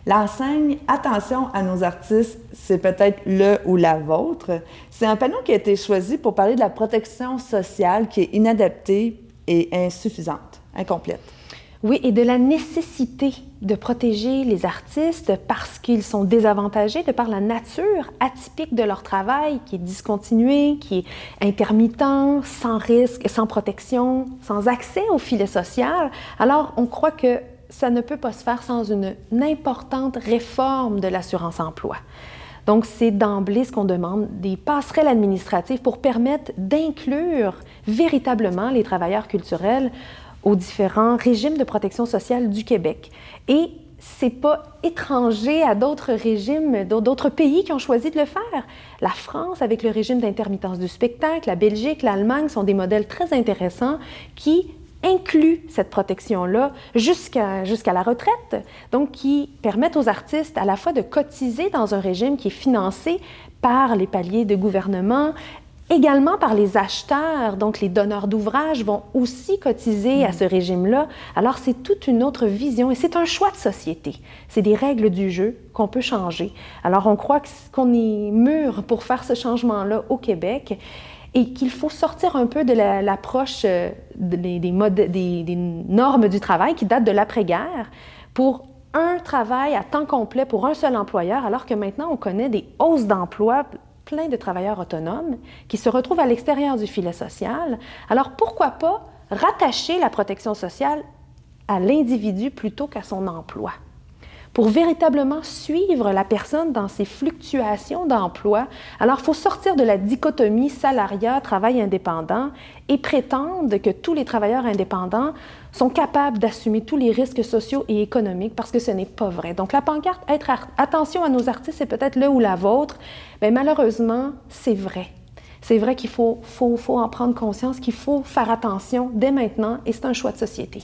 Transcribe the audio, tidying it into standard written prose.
L'enseigne « Attention à nos artistes, c'est peut-être le ou la vôtre ». C'est un panneau qui a été choisi pour parler de la protection sociale qui est inadaptée et insuffisante, incomplète. Oui, et de la nécessité de protéger les artistes parce qu'ils sont désavantagés de par la nature atypique de leur travail, qui est discontinué, qui est intermittent, sans risque, sans protection, sans accès au filet social. Alors, on croit que ça ne peut pas se faire sans une importante réforme de l'assurance-emploi. Donc, c'est d'emblée ce qu'on demande, des passerelles administratives pour permettre d'inclure véritablement les travailleurs culturels aux différents régimes de protection sociale du Québec. Et c'est pas étranger à d'autres régimes, d'autres pays qui ont choisi de le faire. La France, avec le régime d'intermittence du spectacle, la Belgique, l'Allemagne sont des modèles très intéressants qui incluent cette protection-là jusqu'à la retraite, donc qui permettent aux artistes à la fois de cotiser dans un régime qui est financé par les paliers de gouvernement, également par les acheteurs, donc les donneurs d'ouvrages vont aussi cotiser à ce régime-là. Alors, c'est toute une autre vision et c'est un choix de société. C'est des règles du jeu qu'on peut changer. Alors, on croit qu'on est mûr pour faire ce changement-là au Québec et qu'il faut sortir un peu de l'approche des normes du travail qui datent de l'après-guerre pour un travail à temps complet pour un seul employeur, alors que maintenant, on connaît des hausses d'emploi plein de travailleurs autonomes qui se retrouvent à l'extérieur du filet social. Alors, pourquoi pas rattacher la protection sociale à l'individu plutôt qu'à son emploi? Pour véritablement suivre la personne dans ses fluctuations d'emploi, alors il faut sortir de la dichotomie salariat-travail indépendant et prétendre que tous les travailleurs indépendants sont capables d'assumer tous les risques sociaux et économiques parce que ce n'est pas vrai. Donc la pancarte « Attention à nos artistes, c'est peut-être le ou la vôtre », bien, malheureusement, c'est vrai. C'est vrai qu'il faut en prendre conscience, qu'il faut faire attention dès maintenant et c'est un choix de société.